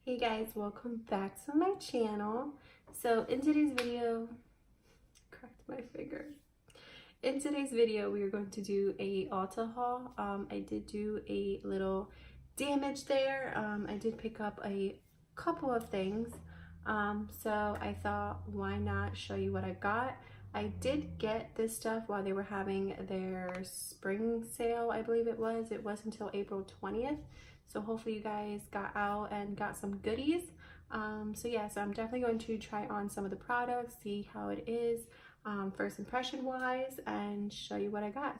Hey guys, welcome back to my channel. So in today's video, cracked my finger. In today's video, we are going to do a Ulta haul. I did do a little damage there. I did pick up a couple of things. So I thought, why not show you what I got? I did get this stuff while they were having their spring sale, I believe it was. It was until April 20th. So hopefully you guys got out and got some goodies. So I'm definitely going to try on some of the products, see how it is first impression wise, and show you what I got.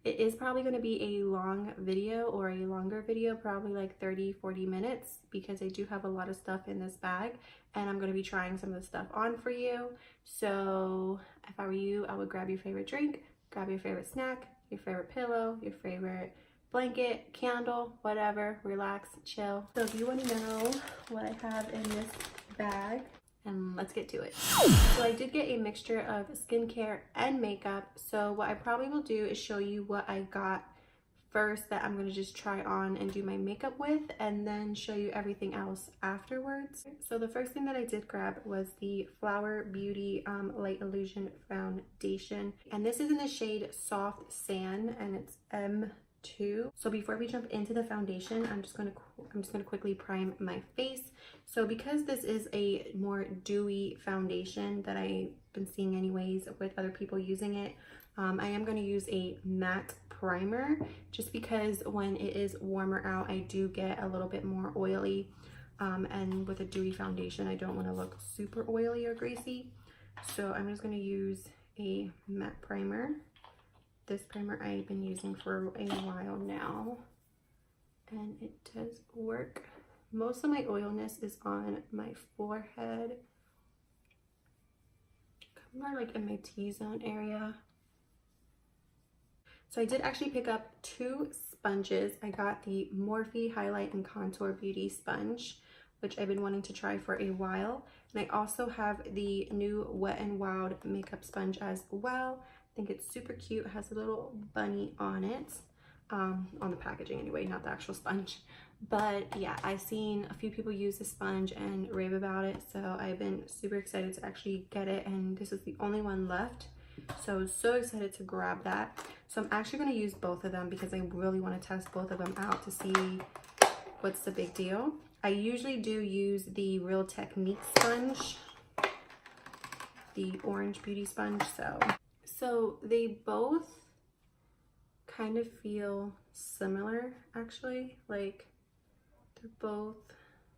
It is probably going to be a long video or a longer video, probably like 30-40 minutes, because I do have a lot of stuff in this bag and I'm going to be trying some of the stuff on for you. So if I were you, I would grab your favorite drink, grab your favorite snack, your favorite pillow, your favorite blanket, candle, whatever, relax, chill. So if you want to know what I have in this bag, and let's get to it. So I did get a mixture of skincare and makeup. So what I probably will do is show you what I got first that I'm going to just try on and do my makeup with, and then show you everything else afterwards. So the first thing that I did grab was the Flower Beauty Light Illusion Foundation, and this is in the shade Soft Sand, and it's M2. So before we jump into the foundation, I'm just gonna quickly prime my face. So because this is a more dewy foundation that I've been seeing anyways with other people using it, I am going to use a matte primer, just because when it is warmer out I do get a little bit more oily, and with a dewy foundation I don't want to look super oily or greasy. So I'm just going to use a matte primer. This primer I've been using for a while now, and it does work. Most of my oiliness is on my forehead, more like in my T-zone area. So I did actually pick up two sponges. I got the Morphe Highlight and Contour Beauty Sponge, which I've been wanting to try for a while. And I also have the new Wet n Wild makeup sponge as well. I think it's super cute. It has a little bunny on it, on the packaging anyway, not the actual sponge. But yeah, I've seen a few people use this sponge and rave about it, so I've been super excited to actually get it, and this is the only one left. So excited to grab that. So I'm actually going to use both of them because I really want to test both of them out to see what's the big deal. I usually do use the Real Technique sponge, the Orange Beauty sponge. So they both kind of feel similar, actually. Like, they're both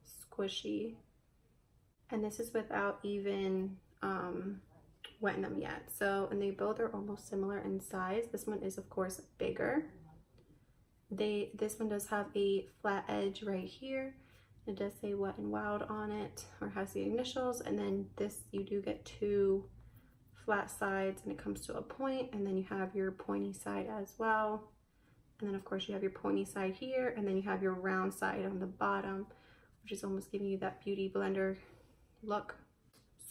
squishy, and this is without even wetting them yet. So, and they both are almost similar in size. This one is of course bigger. This one does have a flat edge right here. It does say Wet n Wild on it, or has the initials, and then this, you do get two flat sides and it comes to a point, and then you have your pointy side as well. And then of course you have your pointy side here, and then you have your round side on the bottom, which is almost giving you that beauty blender look.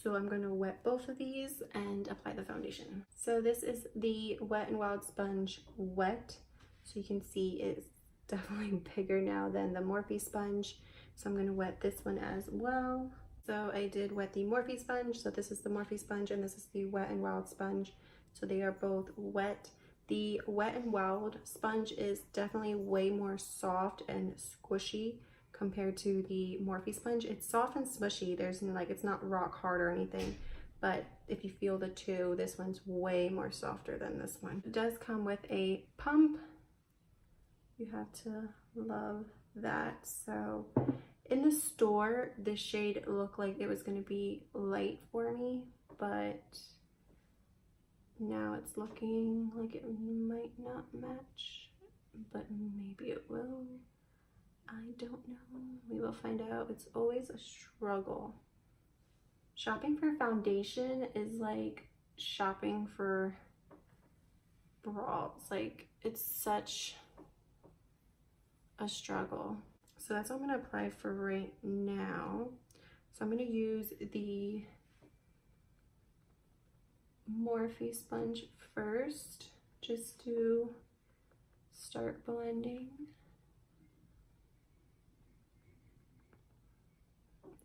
So I'm going to wet both of these and apply the foundation. So this is the Wet n Wild sponge wet. So you can see it's definitely bigger now than the Morphe sponge. So I'm going to wet this one as well. So I did wet the Morphe sponge. So this is the Morphe sponge and this is the Wet n Wild sponge. So they are both wet. The Wet n Wild sponge is definitely way more soft and squishy compared to the Morphe sponge. It's soft and smushy. There's like, it's not rock hard or anything, but if you feel the two, this one's way more softer than this one. It does come with a pump. You have to love that. So in the store, this shade looked like it was going to be light for me, but now it's looking like it might not match, but maybe it will. I don't know. We will find out. It's always a struggle. Shopping for foundation is like shopping for bras. Like, it's such a struggle. So that's what I'm going to apply for right now. So I'm going to use the Morphe sponge first, just to start blending.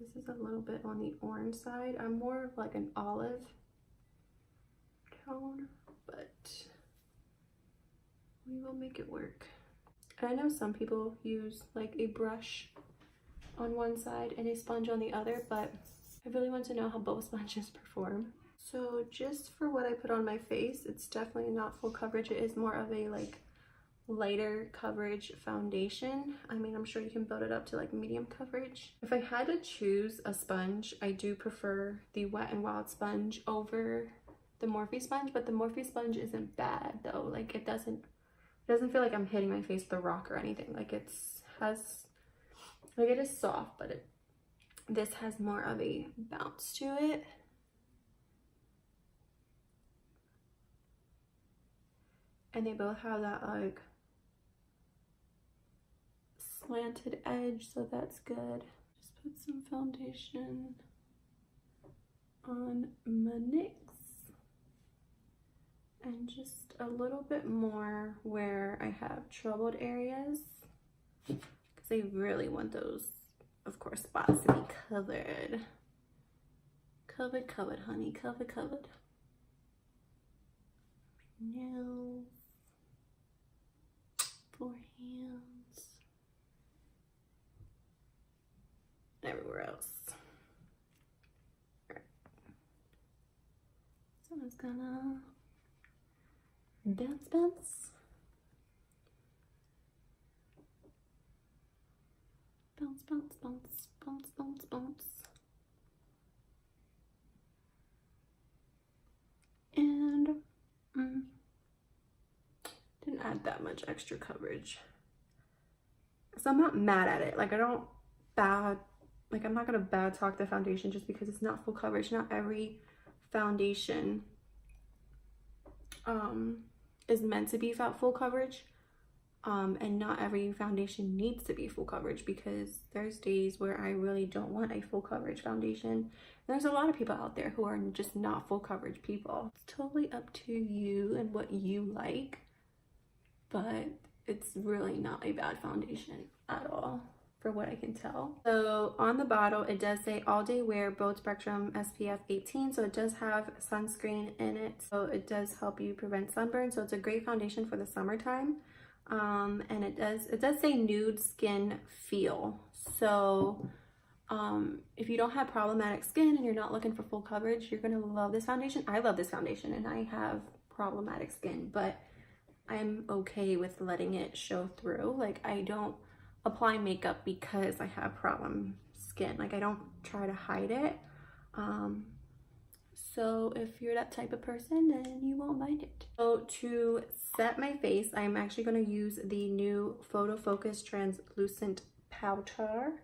This is a little bit on the orange side. I'm more of like an olive tone, but we will make it work. And I know some people use like a brush on one side and a sponge on the other, but I really want to know how both sponges perform. So just for what I put on my face, it's definitely not full coverage. It is more of a like lighter coverage foundation. I mean, I'm sure you can build it up to like medium coverage. If I had to choose a sponge, I do prefer the Wet n Wild sponge over the Morphe sponge, but the Morphe sponge isn't bad though. Like it doesn't feel like I'm hitting my face with a rock or anything. Like it is soft, but this has more of a bounce to it. And they both have that like slanted edge, so that's good. Just put some foundation on my NYX and just a little bit more where I have troubled areas, because I really want those, of course, spots to be covered. Covered, honey, covered. Nails, forehands, and everywhere else. All right. So I'm just gonna bounce. Bounce. And didn't add that much extra coverage. So I'm not mad at it. Like I'm not gonna bad talk the foundation just because it's not full coverage. Not every foundation is meant to be full coverage. And not every foundation needs to be full coverage, because there's days where I really don't want a full coverage foundation. There's a lot of people out there who are just not full coverage people. It's totally up to you and what you like, but it's really not a bad foundation at all for what I can tell. So on the bottle, it does say all day wear, broad spectrum, SPF 18. So it does have sunscreen in it. So it does help you prevent sunburn. So it's a great foundation for the summertime. And it does say nude skin feel. So if you don't have problematic skin and you're not looking for full coverage, you're gonna love this foundation. I love this foundation, and I have problematic skin, but I'm okay with letting it show through. Like I don't apply makeup because I have problem skin. Like I don't try to hide it. So if you're that type of person, then you won't mind it. So to set my face, I'm actually going to use the new Photo Focus Translucent Powder.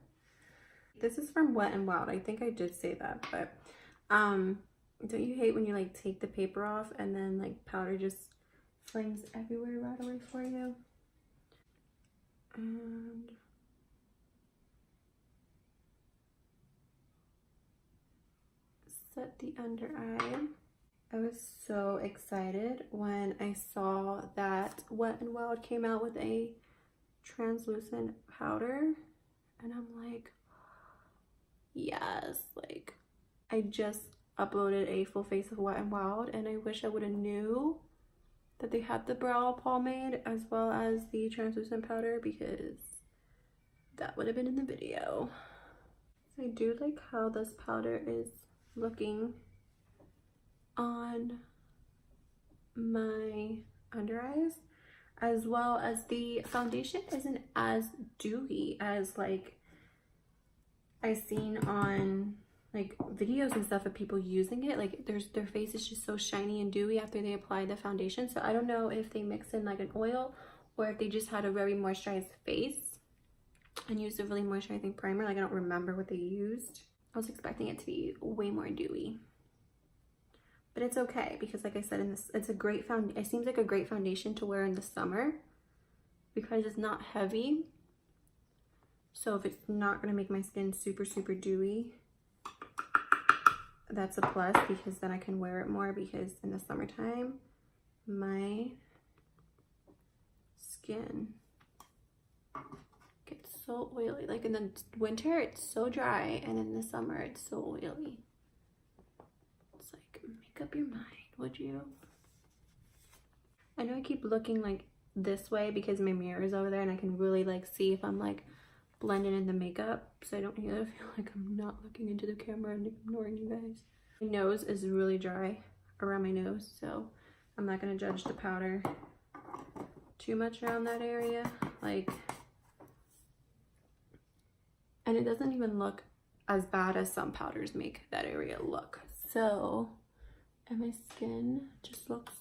This is from Wet n Wild. I think I did say that, but don't you hate when you like take the paper off and then like powder just flings everywhere right away for you? And set the under eye. I was so excited when I saw that Wet n Wild came out with a translucent powder, and I'm like, yes. Like I just uploaded a full face of Wet n Wild, and I wish I would have knew that they had the brow pomade as well as the translucent powder, because that would have been in the video. I do like how this powder is looking on my under eyes, as well as the foundation isn't as dewy as like I've seen on like videos and stuff of people using it. Like their face is just so shiny and dewy after they apply the foundation. So I don't know if they mixed in like an oil or if they just had a very moisturized face and used a really moisturizing primer. Like I don't remember what they used. I was expecting it to be way more dewy, but it's okay because, like I said, it's a great it seems like a great foundation to wear in the summer because it's not heavy. So if it's not gonna make my skin super dewy, that's a plus, because then I can wear it more, because in the summertime my skin gets so oily. Like in the winter, it's so dry, and in the summer, it's so oily. It's like, make up your mind, would you? I know I keep looking like this way because my mirror is over there, and I can really like see if I'm like blending in the makeup, so I don't either feel like I'm not looking into the camera and ignoring you guys. My nose is really dry around my nose, so I'm not gonna judge the powder too much around that area. Like, and it doesn't even look as bad as some powders make that area look. So, and my skin just looks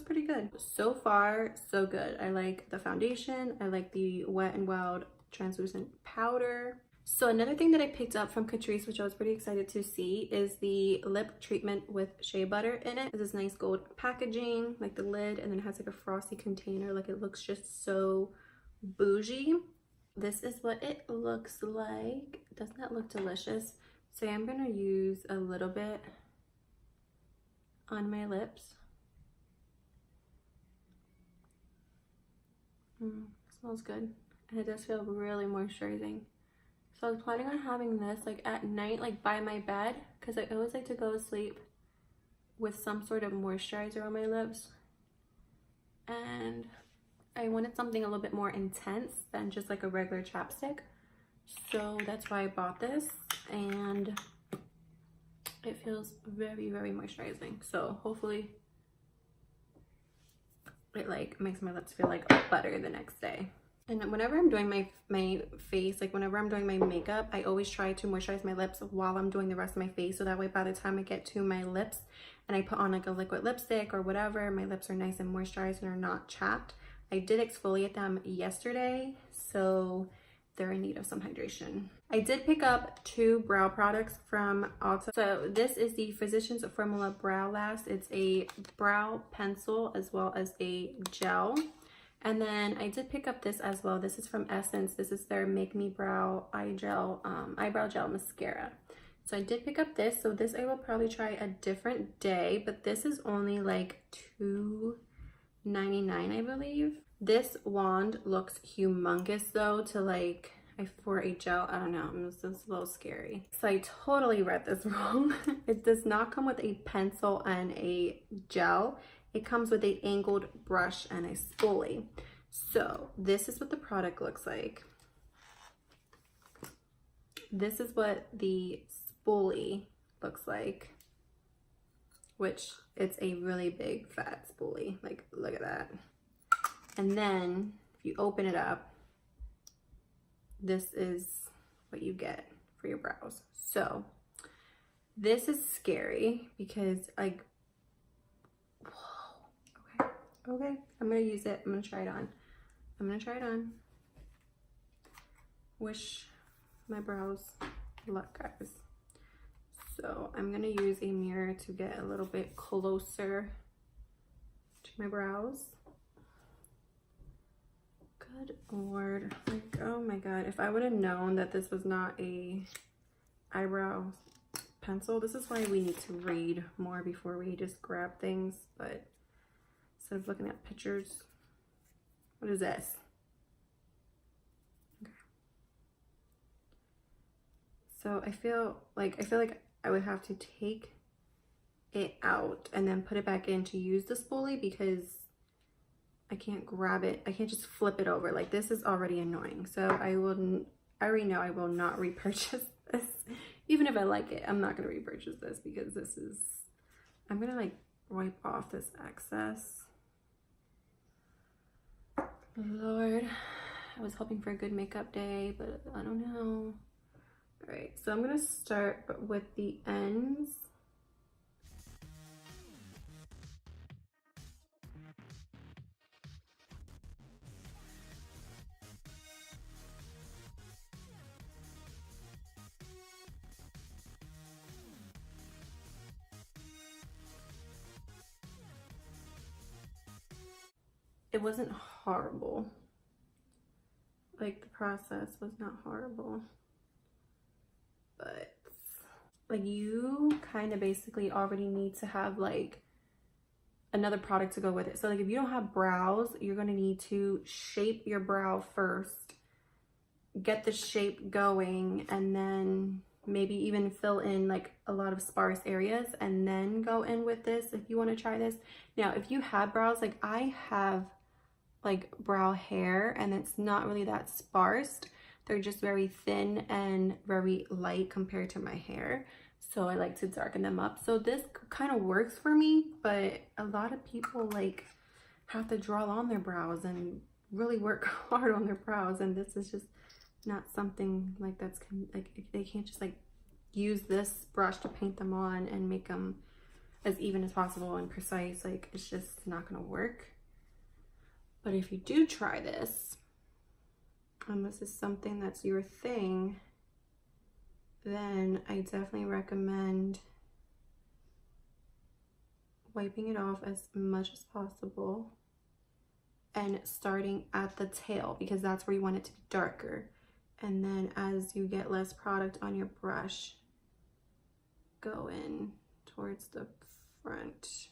pretty good. So far, so good. I like the foundation. I like the Wet n Wild translucent powder. So another thing that I picked up from Catrice, which I was pretty excited to see, is the lip treatment with shea butter in it. It's this nice gold packaging, like the lid, and then it has like a frosty container. Like, it looks just so bougie. This is what it looks like. Doesn't that look delicious? So I'm gonna use a little bit on my lips. Smells good, and it does feel really moisturizing. So I was planning on having this like at night, like by my bed, because I always like to go to sleep with some sort of moisturizer on my lips, and I wanted something a little bit more intense than just like a regular chapstick. So that's why I bought this, and it feels very, very moisturizing. So hopefully it like makes my lips feel like butter the next day. And whenever I'm doing my face, like whenever I'm doing my makeup, I always try to moisturize my lips while I'm doing the rest of my face, so that way by the time I get to my lips and I put on like a liquid lipstick or whatever, my lips are nice and moisturized and are not chapped. I did exfoliate them yesterday, so they're in need of some hydration. I did pick up 2 brow products from Ulta. So this is the Physicians Formula Brow Last. It's a brow pencil as well as a gel. And then I did pick up this as well. This is from Essence. This is their Make Me Brow eyebrow gel mascara. So I did pick up this. So this I will probably try a different day, but this is only like $2.99, I believe. This wand looks humongous though, to like, for a gel, I don't know, it's just a little scary. So I totally read this wrong. It does not come with a pencil and a gel. It comes with an angled brush and a spoolie. So this is what the product looks like. This is what the spoolie looks like, which it's a really big fat spoolie. Like, look at that. And then if you open it up, this is what you get for your brows. So this is scary because like, whoa, okay, I'm gonna use it. I'm gonna try it on. Wish my brows luck, guys. So I'm gonna use a mirror to get a little bit closer to my brows. Good Lord, like, oh my God, if I would have known that this was not a eyebrow pencil, this is why we need to read more before we just grab things. But instead of looking at pictures, what is this? Okay. So I feel like I would have to take it out and then put it back in to use the spoolie, because I can't grab it. I can't just flip it over. Like, this is already annoying. So I already know I will not repurchase this. Even if I like it, I'm not going to repurchase this, because this is, I'm going to like wipe off this excess. Lord, I was hoping for a good makeup day, but I don't know. All right, so I'm going to start with the ends. It wasn't horrible. Like, the process was not horrible. But like, you kind of basically already need to have like another product to go with it. So like, if you don't have brows, you're going to need to shape your brow first get the shape going, and then maybe even fill in like a lot of sparse areas and then go in with this if you want to try this. Now, if you have brows, like I have like brow hair and it's not really that sparse. They're just very thin and very light compared to my hair. So I like to darken them up. So this kind of works for me, but a lot of people like have to draw on their brows and really work hard on their brows, and this is just not something like that's like they can't just like use this brush to paint them on and make them as even as possible and precise. Like it's just not gonna work. But if you do try this, and this is something that's your thing, then I definitely recommend wiping it off as much as possible and starting at the tail, because that's where you want it to be darker. And then as you get less product on your brush, go in towards the front.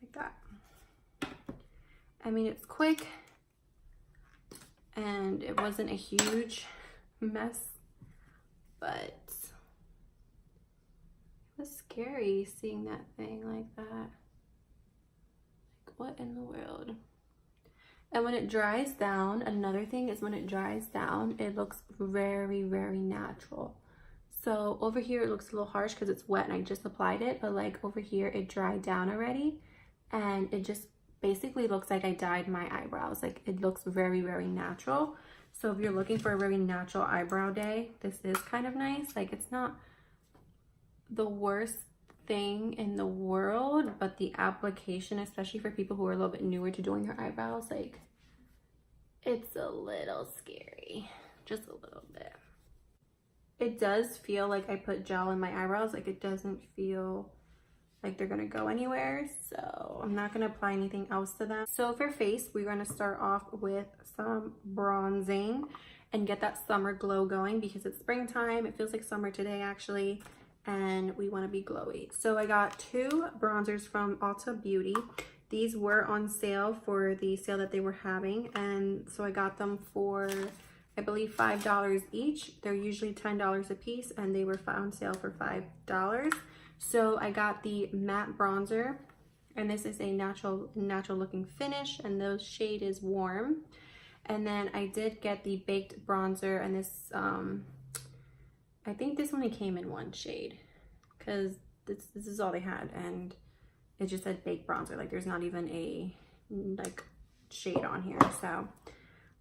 Like that. I mean, it's quick and it wasn't a huge mess, but it was scary seeing that thing like that. Like, what in the world? And when it dries down, another thing is when it dries down, it looks very, very natural. So over here it looks a little harsh because it's wet and I just applied it, but like over here it dried down already and it just basically looks like I dyed my eyebrows. Like it looks very, very natural. So if you're looking for a very natural eyebrow day, this is kind of nice. Like it's not the worst thing in the world, but the application, especially for people who are a little bit newer to doing their eyebrows, like it's a little scary, just a little bit. It does feel like I put gel in my eyebrows. Like it doesn't feel like they're gonna go anywhere, so I'm not gonna apply anything else to them. So for face, we're gonna start off with some bronzing and get that summer glow going because it's springtime. It feels like summer today actually, and we want to be glowy. So I got two bronzers from Ulta Beauty. These were on sale for the sale that they were having, and so I got them for I believe $5 each. They're usually $10 a piece, and they were on sale for $5. So I got the matte bronzer, and this is a natural looking finish, and the shade is warm. And then I did get the baked bronzer, and this I think this only came in one shade because this is all they had, and it just said baked bronzer. Like there's not even a like shade on here. So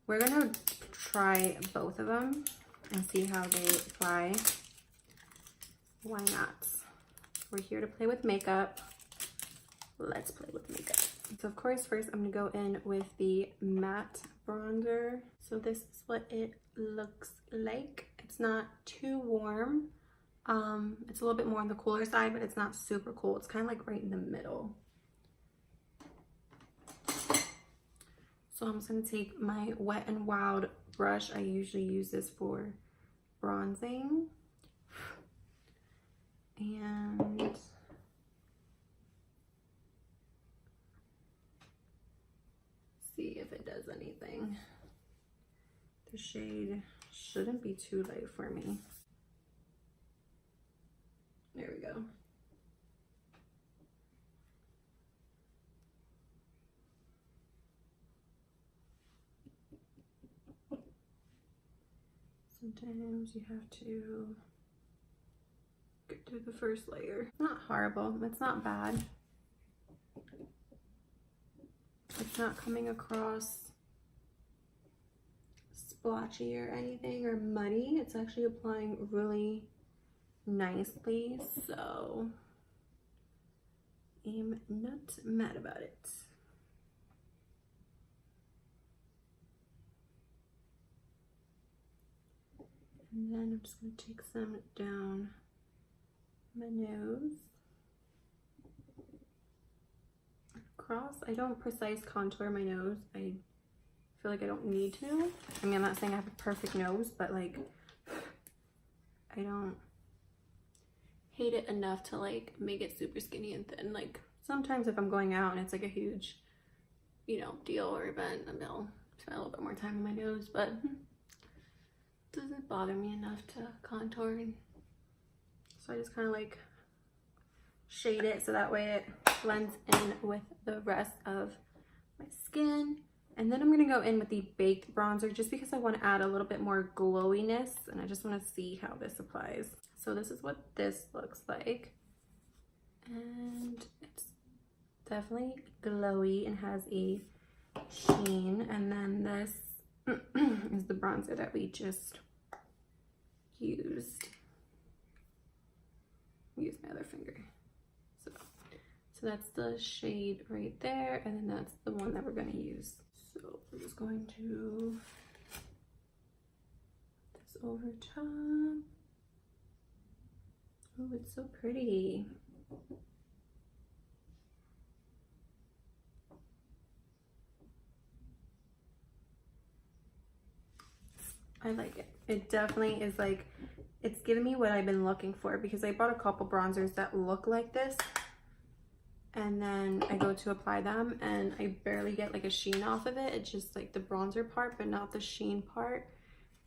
we're gonna try both of them and see how they apply. Why not? We're here to play with makeup. Let's play with makeup. So of course, first I'm gonna go in with the matte bronzer. So this is what it looks like. It's not too warm. It's a little bit more on the cooler side, but it's not super cool. It's kind of like right in the middle. So I'm just gonna take my Wet n Wild brush. I usually use this for bronzing. And see if it does anything. The shade shouldn't be too light for me. There we go. Sometimes you have to get through the first layer. Not horrible, it's not bad. It's not coming across splotchy or anything or muddy. It's actually applying really nicely, so I'm not mad about it. And then I'm just going to take some down my nose. Across. I don't precise contour my nose. I feel like I don't need to. I mean, I'm not saying I have a perfect nose, but like I don't hate it enough to like make it super skinny and thin. Like sometimes if I'm going out and it's like a huge you know, deal or event, and they'll spend a little bit more time on my nose, but it doesn't bother me enough to contour. So I just kind of like shade it so that way it blends in with the rest of my skin. And then I'm going to go in with the baked bronzer just because I want to add a little bit more glowiness, and I just want to see how this applies. So this is what this looks like, and it's definitely glowy and has a sheen. And then this is the bronzer that we just used. Use my other finger. So that's the shade right there, and then that's the one that we're going to use. So we're just going to put this over top. Oh, it's so pretty. I like it. It definitely is like, it's giving me what I've been looking for, because I bought a couple bronzers that look like this, and then I go to apply them and I barely get like a sheen off of it. It's just like the bronzer part, but not the sheen part.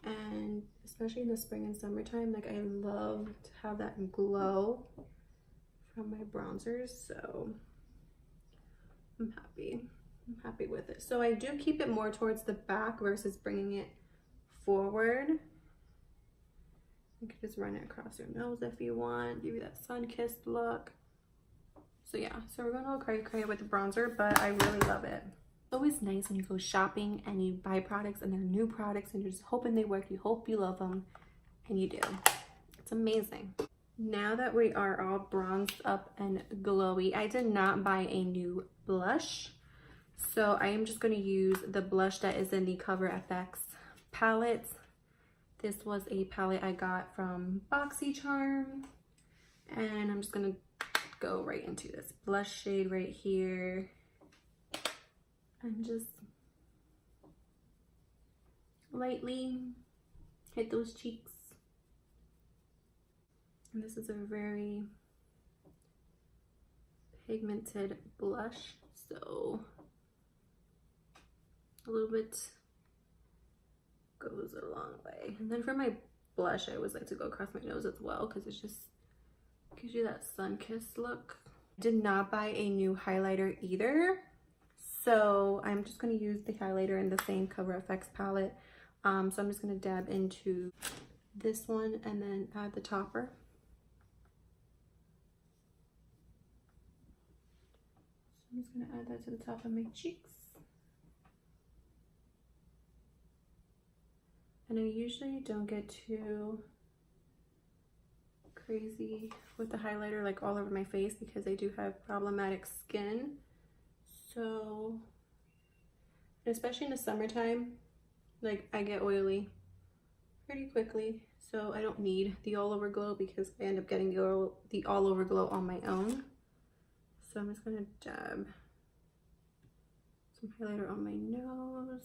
And especially in the spring and summertime, like I love to have that glow from my bronzers. So I'm happy with it. So I do keep it more towards the back versus bringing it forward. You can just run it across your nose if you want, give you that sun-kissed look. So yeah, so we're going to go cray with the bronzer, but I really love it. It's always nice when you go shopping and you buy products and they're new products and you're just hoping they work, you hope you love them, and you do. It's amazing. Now that we are all bronzed up and glowy, I did not buy a new blush. So I am just going to use the blush that is in the Cover FX palette. This was a palette I got from BoxyCharm, and I'm just going to go right into this blush shade right here and just lightly hit those cheeks. And this is a very pigmented blush, so a little bit goes a long way. And then for my blush, I always like to go across my nose as well, because it's just gives you that sun-kissed look. Did not buy a new highlighter either, so I'm just going to use the highlighter in the same Cover FX palette. So I'm just going to dab into this one and then add the topper. So I'm just going to add that to the top of my cheeks. And I usually don't get too crazy with the highlighter like all over my face because I do have problematic skin. So, especially in the summertime, like I get oily pretty quickly, so I don't need the all over glow because I end up getting the all over glow on my own. So I'm just gonna dab some highlighter on my nose,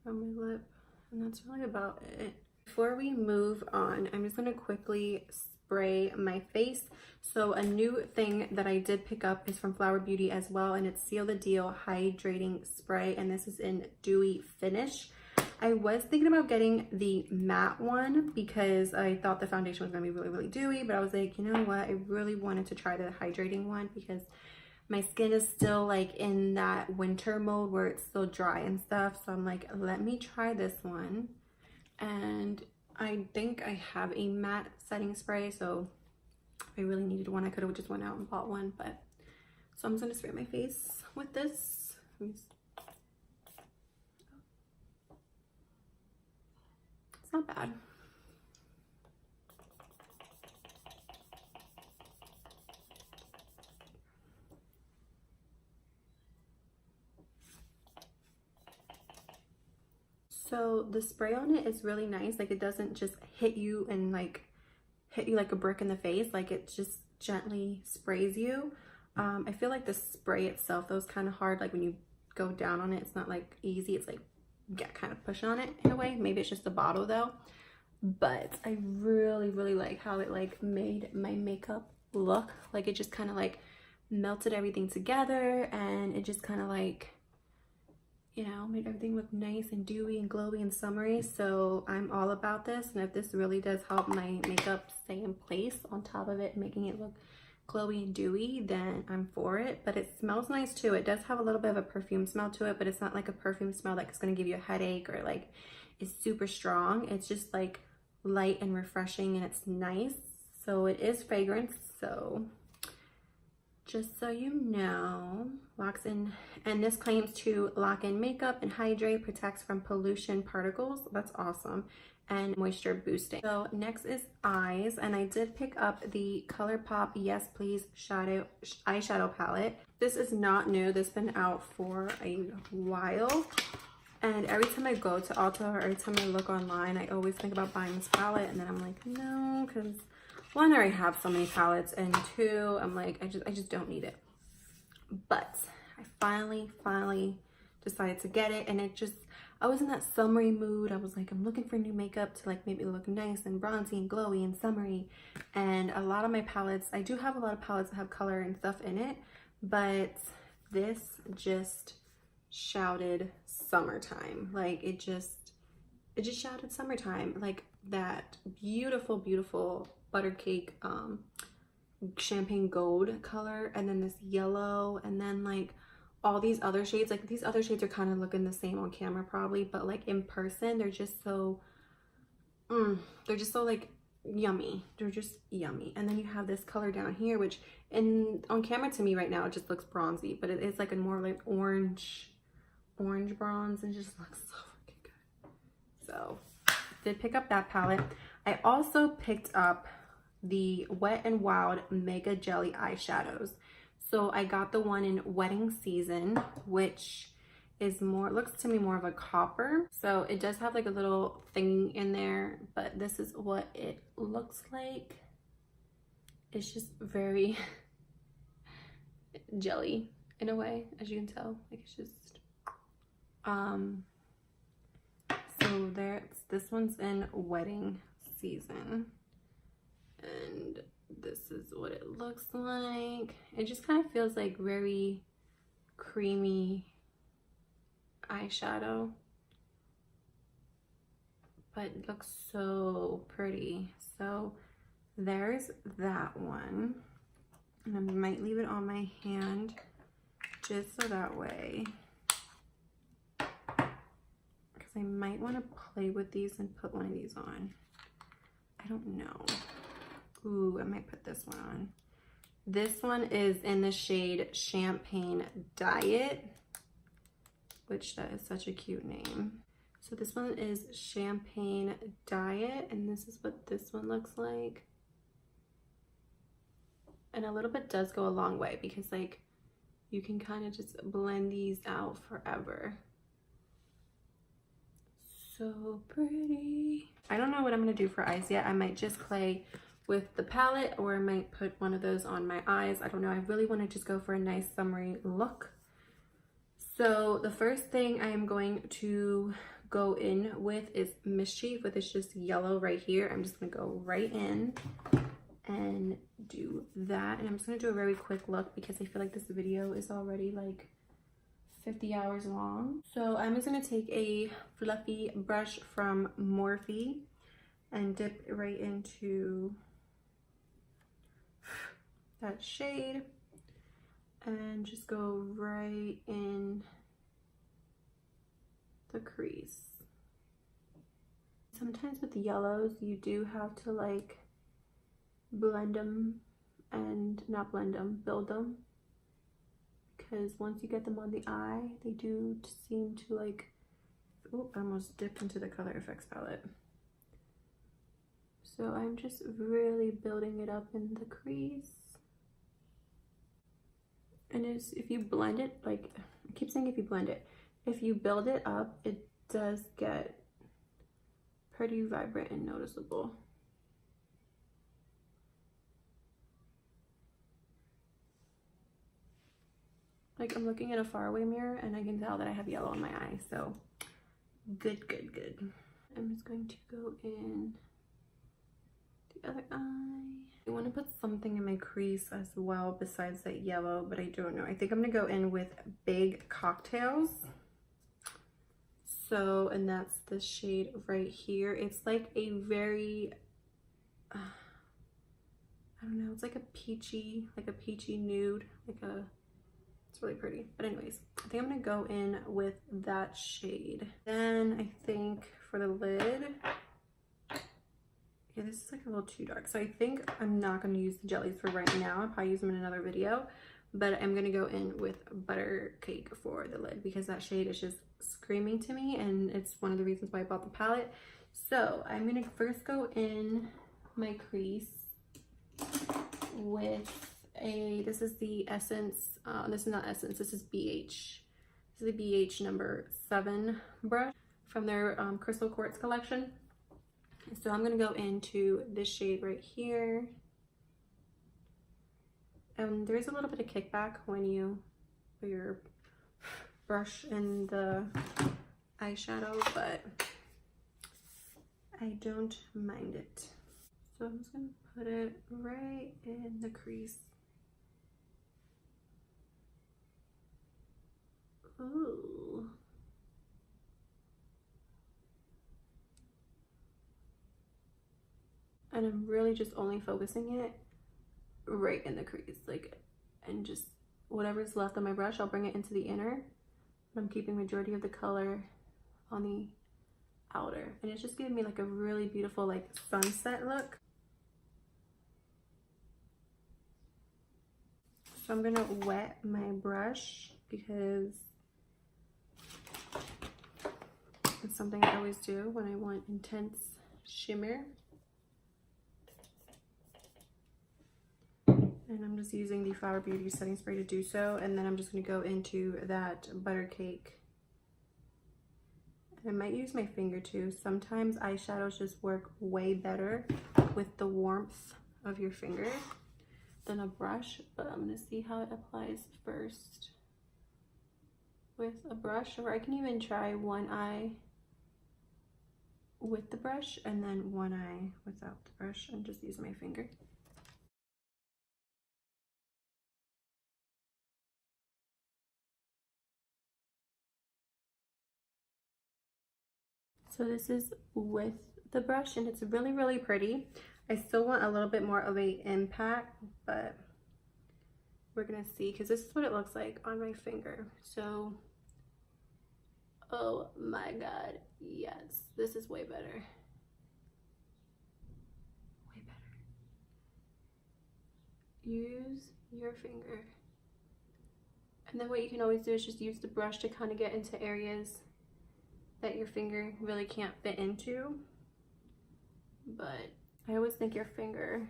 on my lip, and that's really about it. Before we move on, I'm just going to quickly spray my face. So a new thing that I did pick up is from Flower Beauty as well, and it's Seal the Deal Hydrating Spray, and this is in Dewy Finish. I was thinking about getting the matte one because I thought the foundation was going to be really dewy, but I was like, you know what, I really wanted to try the hydrating one because my skin is still like in that winter mode where it's still dry and stuff. So I'm like, let me try this one. And I think I have a matte setting spray, so if I really needed one, I could have just went out and bought one. But so I'm just gonna spray my face with this. It's not bad. So the spray on it is really nice. Like it doesn't just hit you and like hit you like a brick in the face. Like it just gently sprays you. I feel like the spray itself though is kind of hard. Like when you go down on it, it's not like easy. It's like you get kind of push on it in a way. Maybe it's just the bottle though. But I really like how it like made my makeup look. Like it just kind of like melted everything together, and it just kind of like, you know, made everything look nice and dewy and glowy and summery. So I'm all about this, and if this really does help my makeup stay in place on top of it, making it look glowy and dewy, then I'm for it. But it smells nice too. It does have a little bit of a perfume smell to it, but it's not like a perfume smell that's gonna give you a headache or like it's super strong. It's just like light and refreshing, and it's nice. So it is fragrance, so just so you know, locks in, and this claims to lock in makeup and hydrate, protects from pollution particles. That's awesome. And moisture boosting. So next is eyes, and I did pick up the ColourPop Yes Please eyeshadow palette. This is not new. This has been out for a while, and every time I go to Ulta or every time I look online, I always think about buying this palette, and then I'm like, no, because one, I already have so many palettes, and two, I'm like, I just don't need it. But I finally decided to get it, and it just, I was in that summery mood. I was like, I'm looking for new makeup to like maybe look nice and bronzy and glowy and summery. And a lot of my palettes, I do have a lot of palettes that have color and stuff in it, but this just shouted summertime. Like it just shouted summertime. Like that beautiful butter cake champagne gold color, and then this yellow, and then like all these other shades. Like these other shades are kind of looking the same on camera probably, but like in person they're just so like yummy. They're just yummy. And then you have this color down here, which on camera to me right now it just looks bronzy, but it is like a more like orange bronze, and just looks so fucking good. So did pick up that palette. I also picked up the Wet n Wild Mega Jelly eyeshadows. So I got the one in Wedding Season, which is more, looks to me more of a copper. So it does have like a little thing in there, but this is what it looks like. It's just very jelly in a way, as you can tell. Like it's just, so this one's in Wedding Season, and this is what it looks like. It just kind of feels like very creamy eyeshadow, but it looks so pretty. So there's that one, and I might leave it on my hand just so that way, because I might want to play with these and put one of these on. I don't know. Ooh, I might put this one on. This one is in the shade Champagne Diet, which that is such a cute name. So this one is Champagne Diet, and this is what this one looks like. And a little bit does go a long way, because like you can kind of just blend these out forever. So pretty. I don't know what I'm gonna do for eyes yet. I might just play with the palette, or I might put one of those on my eyes. I don't know. I really want to just go for a nice summery look. So the first thing I am going to go in with is Mischief, with it's just yellow right here. I'm just gonna go right in and do that, and I'm just gonna do a very quick look because I feel like this video is already like 50 hours long. So I'm just gonna take a fluffy brush from Morphe and dip right into that shade, and just go right in the crease. Sometimes with the yellows you do have to like blend them, and not blend them, build them, because once you get them on the eye they do seem to like, oh, I almost dipped into the Color Effects palette. So I'm just really building it up in the crease. And if you blend it, like I keep saying if you blend it, if you build it up, it does get pretty vibrant and noticeable. Like I'm looking at a faraway mirror and I can tell that I have yellow in my eye, so good. I'm just going to go in The other eye. I want to put something in my crease as well besides that yellow, but I don't know. I think I'm gonna go in with Big Cocktails. So, and that's the shade right here. It's like a very, I don't know, it's like a peachy nude, it's really pretty. But anyways, I think I'm gonna go in with that shade. Then I think for the lid, yeah, this is like a little too dark. So I think I'm not gonna use the jellies for right now. I'll probably use them in another video. But I'm gonna go in with Butter Cake for the lid because that shade is just screaming to me, and it's one of the reasons why I bought the palette. So I'm gonna first go in my crease with this is the Essence, this is not Essence, this is BH. This is the BH number 7 brush from their Crystal Quartz collection. So I'm gonna go into this shade right here. There's a little bit of kickback when you put your brush in the eyeshadow, but I don't mind it. So I'm just gonna put it right in the crease. Ooh. And I'm really just only focusing it right in the crease, like, and just whatever's left on my brush, I'll bring it into the inner. I'm keeping majority of the color on the outer, and it's just giving me like a really beautiful like sunset look. So I'm gonna wet my brush because it's something I always do when I want intense shimmer. And I'm just using the Flower Beauty setting spray to do so. And then I'm just gonna go into that Butter Cake. I might use my finger too. Sometimes eyeshadows just work way better with the warmth of your finger than a brush, but I'm gonna see how it applies first with a brush, or I can even try one eye with the brush and then one eye without the brush and just use my finger. So this is with the brush, and it's really, really pretty. I still want a little bit more of a impact, but we're gonna see, because this is what it looks like on my finger. So, oh my God, yes, this is way better. Way better. Use your finger. And then what you can always do is just use the brush to kind of get into areas that your finger really can't fit into. But I always think your finger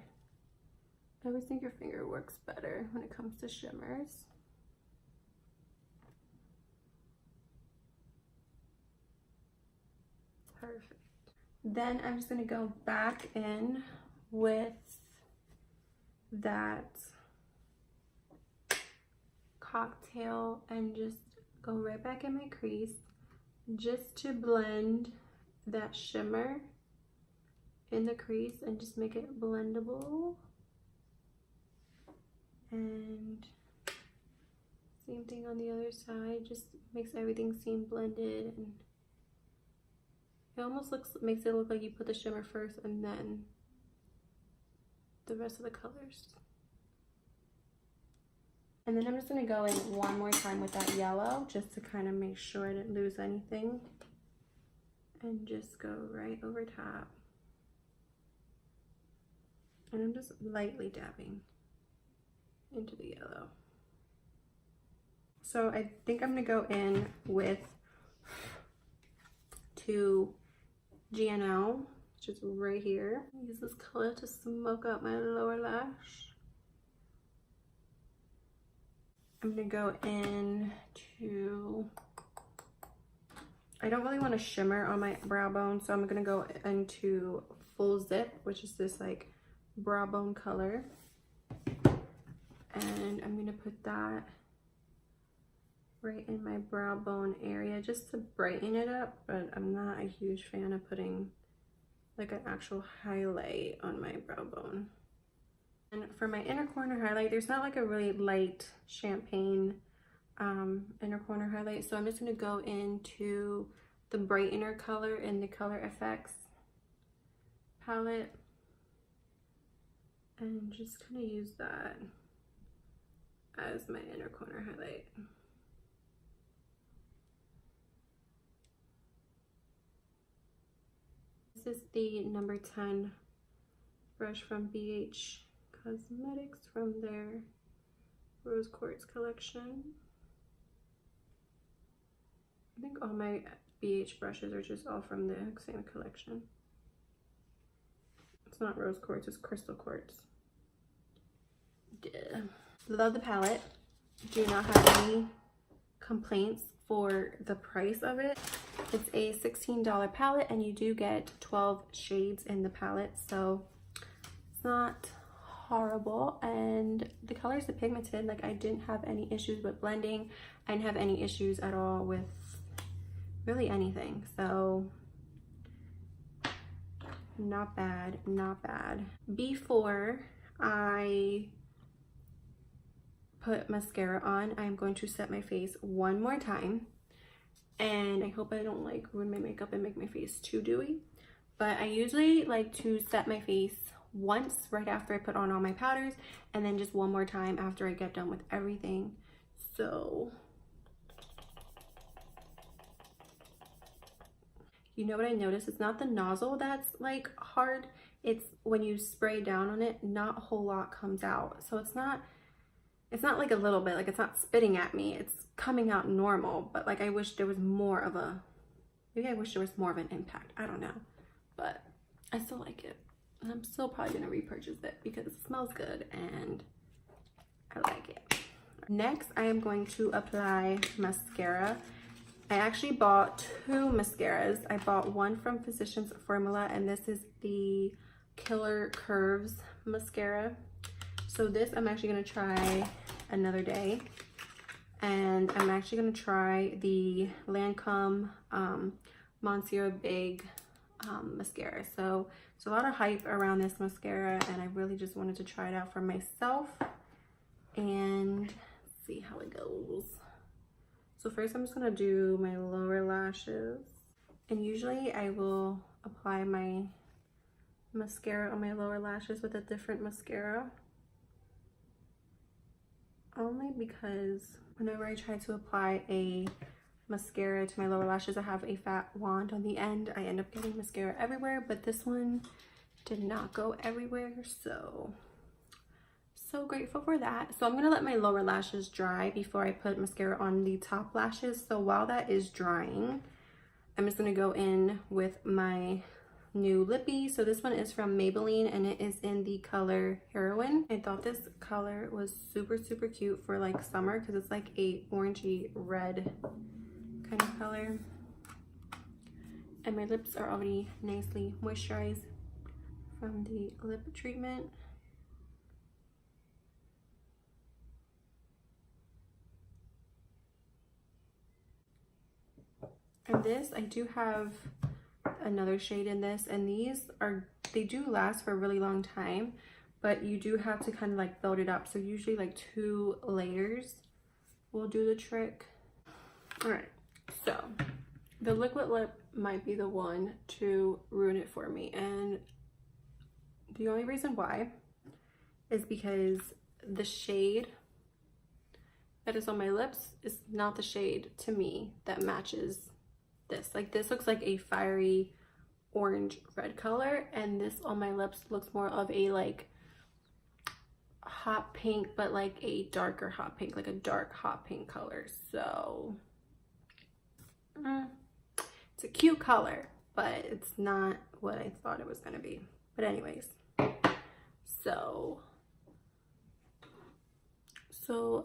works better when it comes to shimmers. Perfect. Then I'm just gonna go back in with that cocktail and just go right back in my crease just to blend that shimmer in the crease and just make it blendable. And same thing on the other side, just makes everything seem blended, and it almost makes it look like you put the shimmer first and then the rest of the colors. And then I'm just gonna go in one more time with that yellow just to kind of make sure I didn't lose anything, and just go right over top. And I'm just lightly dabbing into the yellow. So I think I'm gonna go in with 2 GNL, which is right here. Use this color to smoke out my lower lash. I'm gonna go in to, I don't really want to shimmer on my brow bone, so I'm gonna go into Full Zip, which is this like brow bone color. And I'm gonna put that right in my brow bone area just to brighten it up, but I'm not a huge fan of putting like an actual highlight on my brow bone. And for my inner corner highlight, there's not like a really light champagne inner corner highlight. So I'm just gonna go into the brightener color in the Color Effects palette and just kind of use that as my inner corner highlight. This is the number 10 brush from BH Cosmetics from their Rose Quartz collection. I think all my BH brushes are just all from the same collection. It's not Rose Quartz, it's Crystal Quartz. Duh. Love the palette. Do not have any complaints for the price of it. It's a $16 palette and you do get 12 shades in the palette, so it's not horrible. And the colors are pigmented. Like, I didn't have any issues with blending. I didn't have any issues at all with really anything, so not bad, not bad. Before I put mascara on, I'm going to set my face one more time, and I hope I don't like ruin my makeup and make my face too dewy, but I usually like to set my face once right after I put on all my powders, and then just one more time after I get done with everything. So you know what I noticed? It's not the nozzle that's like hard, it's when you spray down on it, not a whole lot comes out. So it's not like a little bit, like it's not spitting at me, it's coming out normal, but like I wish there was more of a, maybe I wish there was more of an impact, I don't know, but I still like it. And I'm still probably gonna repurchase it because it smells good and I like it. Next, I am going to apply mascara. I actually bought two mascaras. I bought one from Physicians Formula, and this is the Killer Curves mascara. So this I'm actually gonna try another day. And I'm actually gonna try the Lancome Monsieur Big mascara. So there's a lot of hype around this mascara, and I really just wanted to try it out for myself and see how it goes. So first I'm just gonna do my lower lashes, and usually I will apply my mascara on my lower lashes with a different mascara, only because whenever I try to apply a mascara to my lower lashes, I have a fat wand on the end. I end up getting mascara everywhere, but this one did not go everywhere, so grateful for that. So I'm gonna let my lower lashes dry before I put mascara on the top lashes. So while that is drying, I'm just gonna go in with my new lippy. So this one is from Maybelline, and it is in the color Heroine. I thought this color was super cute for like summer because it's like a orangey red kind of color, and my lips are already nicely moisturized from the lip treatment. And this, I do have another shade in this, and they do last for a really long time, but you do have to kind of like build it up. So usually like 2 layers will do the trick. All right, so the liquid lip might be the one to ruin it for me, and the only reason why is because the shade that is on my lips is not the shade to me that matches this. Like, this looks like a fiery orange red color, and this on my lips looks more of a like hot pink, but like a darker hot pink, like a dark hot pink color. So it's a cute color, but it's not what I thought it was gonna be. But anyways, so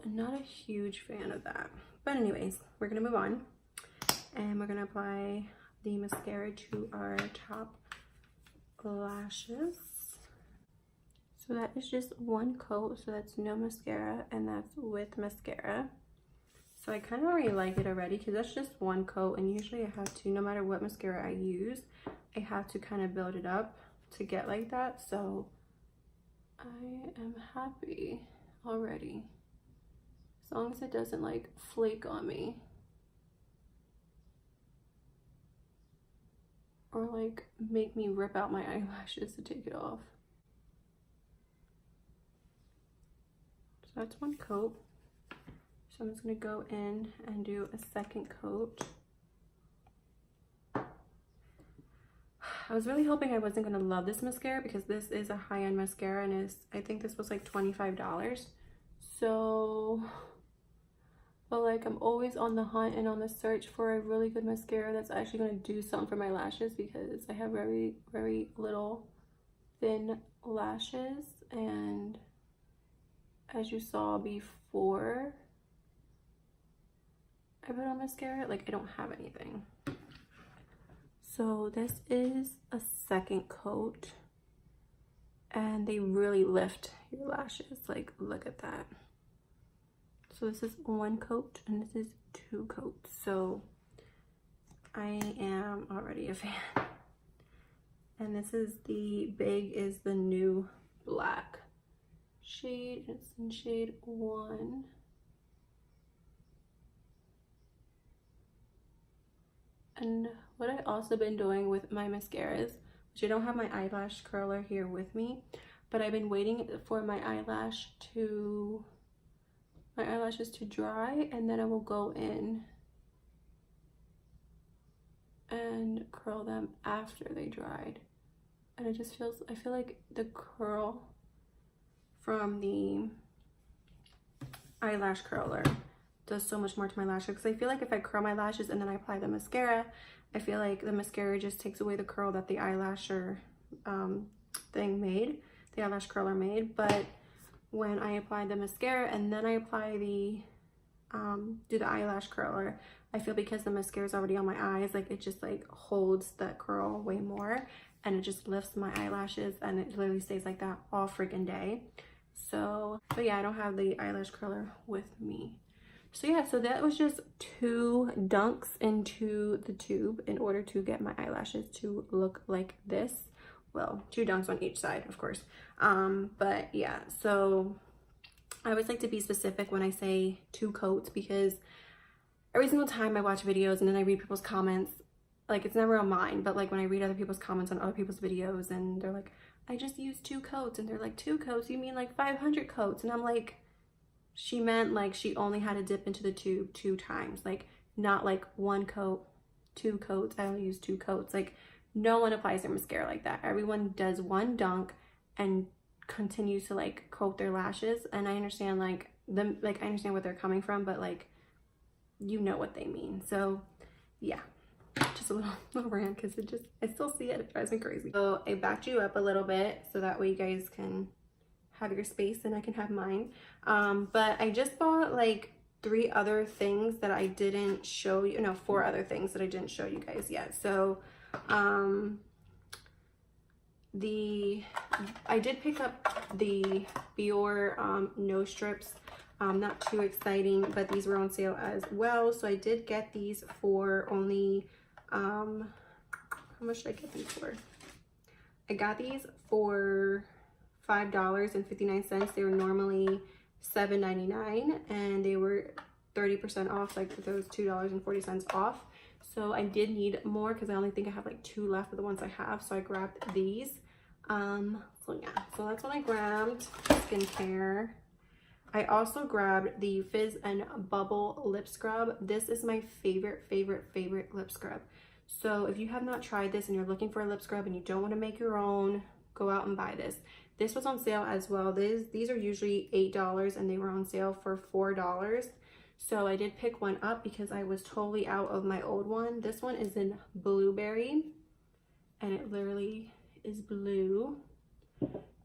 not a huge fan of that. But anyways, we're gonna move on, and we're gonna apply the mascara to our top lashes. So that is just one coat, so that's no mascara, and that's with mascara. So I kind of already like it already because that's just one coat, and usually I have to, no matter what mascara I use, I have to kind of build it up to get like that. So I am happy already, as long as it doesn't like flake on me or like make me rip out my eyelashes to take it off. So that's one coat. So I'm just gonna go in and do a second coat. I was really hoping I wasn't gonna love this mascara because this is a high-end mascara, and I think this was like $25. So, but like I'm always on the hunt and on the search for a really good mascara that's actually gonna do something for my lashes, because I have very, very little thin lashes, and as you saw before I put on mascara, like I don't have anything. So this is a second coat, and they really lift your lashes. Like, look at that. So this is one coat and this is two coats. So I am already a fan. And this is the Big is the New Black shade. It's in shade 1. And what I've also been doing with my mascaras, which I don't have my eyelash curler here with me, but I've been waiting for my eyelashes to dry, and then I will go in and curl them after they dried. And it just feels, I feel like the curl from the eyelash curler does so much more to my lashes, because I feel like if I curl my lashes and then I apply the mascara, I feel like the mascara just takes away the curl that the eyelasher thing made, the eyelash curler made. But when I apply the mascara and then I apply the do the eyelash curler, I feel because the mascara is already on my eyes, like it just like holds that curl way more, and it just lifts my eyelashes, and it literally stays like that all freaking day. So, but yeah, I don't have the eyelash curler with me. So yeah, so that was just 2 dunks into the tube in order to get my eyelashes to look like this. Well, 2 dunks on each side, of course. But yeah, so I always like to be specific when I say 2 coats, because every single time I watch videos and then I read people's comments, like it's never on mine, but like when I read other people's comments on other people's videos and they're like, I just used 2 coats, and they're like, 2 coats? You mean like 500 coats? And I'm like, she meant like she only had to dip into the tube 2 times, like not like 1 coat, 2 coats. I only use 2 coats. Like no one applies their mascara like that. Everyone does 1 dunk and continues to like coat their lashes. And I understand like them, like I understand what they're coming from, but like you know what they mean. So yeah, just a little rant, because it just, I still see it drives me crazy. So I backed you up a little bit so that way you guys can have your space and I can have mine. But I just bought like 3 other things that I didn't show you, no, 4 other things that I didn't show you guys yet. So I did pick up the Biore nose strips. Not too exciting, but these were on sale as well. So I did get these for only how much did I get these for? I got these for $5.59. They were normally $7.99, and they were 30% off, like those $2.40 off. So I did need more because I only think I have like 2 left of the ones I have. So I grabbed these. So yeah, so that's what I grabbed. Skincare. I also grabbed the Fizz and Bubble lip scrub. This is my favorite lip scrub. So if you have not tried this and you're looking for a lip scrub and you don't want to make your own, go out and buy this. This was on sale as well. These are usually $8 and they were on sale for $4. So I did pick one up because I was totally out of my old one. This one is in blueberry, and it literally is blue.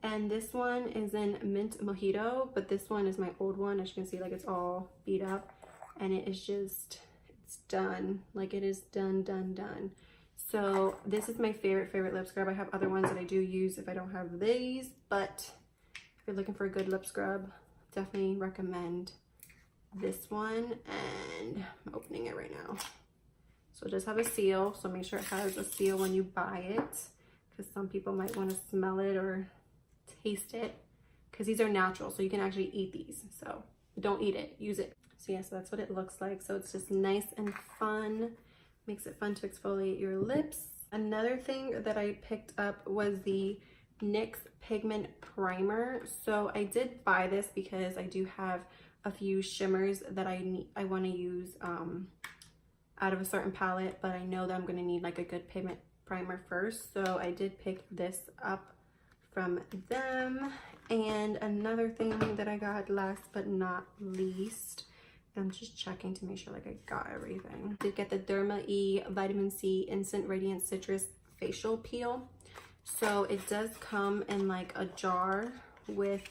And this one is in mint mojito, but this one is my old one. As you can see, like it's all beat up, and it is just, it's done. Like it is done. So this is my favorite lip scrub. I have other ones that I do use if I don't have these, but if you're looking for a good lip scrub, definitely recommend this one, and I'm opening it right now. So it does have a seal, so make sure it has a seal when you buy it, because some people might want to smell it or taste it, because these are natural, so you can actually eat these. So don't eat it, use it. So yeah, so that's what it looks like. So it's just nice and fun, makes it fun to exfoliate your lips. Another thing that I picked up was the NYX Pigment Primer. So I did buy this because I do have a few shimmers that I want to use out of a certain palette, but I know that I'm going to need like a good pigment primer first. So I did pick this up from them. And another thing that I got, last but not least, I'm just checking to make sure like I got everything. I did get the Derma E Vitamin C Instant Radiant Citrus Facial Peel. So it does come in like a jar with,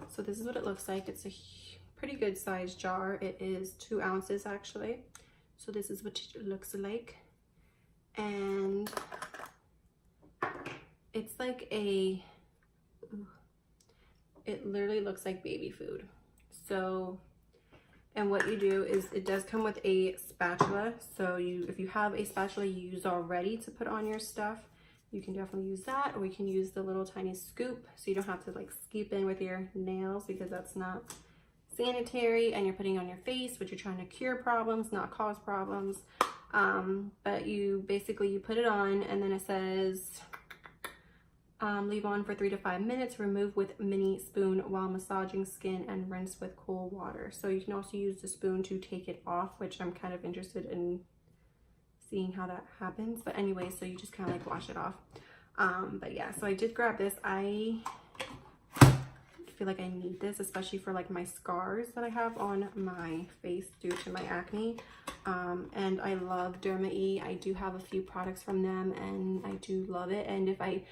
so this is what it looks like. It's a pretty good sized jar. It is 2 ounces actually. So this is what it looks like. And it's like a, it literally looks like baby food. So, and what you do is it does come with a spatula. So if you have a spatula you use already to put on your stuff, you can definitely use that, or you can use the little tiny scoop so you don't have to like scoop in with your nails, because that's not sanitary, and you're putting it on your face, but you're trying to cure problems, not cause problems. But you basically, you put it on, and then it says leave on for 3 to 5 minutes, remove with mini spoon while massaging skin, and rinse with cool water. So you can also use the spoon to take it off, which I'm kind of interested in seeing how that happens. But anyway, so you just kind of like wash it off. But yeah, so I did grab this. I feel like I need this, especially for like my scars that I have on my face due to my acne. And I love Derma E. I do have a few products from them and I do love it. And if I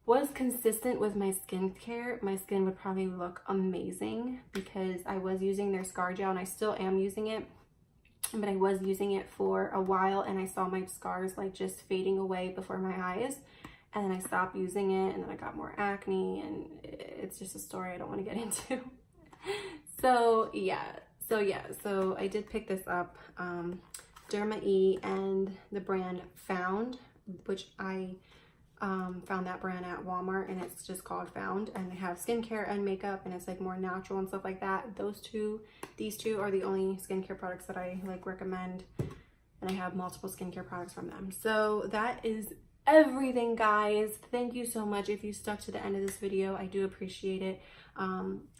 was consistent with my skincare, my skin would probably look amazing, because I was using their scar gel and I still am using it, but I was using it for a while and I saw my scars like just fading away before my eyes, and then I stopped using it, and then I got more acne, and it's just a story I don't want to get into. So I did pick this up, Derma E and the brand Found, which I found that brand at Walmart, and it's just called Found, and they have skincare and makeup, and it's like more natural and stuff like that. These two are the only skincare products that I like recommend, and I have multiple skincare products from them. So that is everything, guys. Thank you so much if you stuck to the end of this video. I do appreciate it.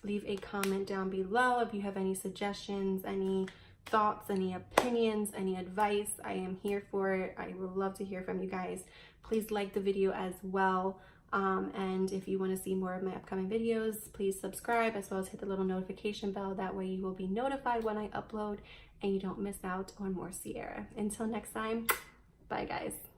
Leave a comment down below if you have any suggestions, any thoughts, any opinions, any advice. I am here for it. I would love to hear from you guys. Please like the video as well, and if you want to see more of my upcoming videos, please subscribe, as well as hit the little notification bell. That way you will be notified when I upload and you don't miss out on more Sierra. Until next time, bye guys.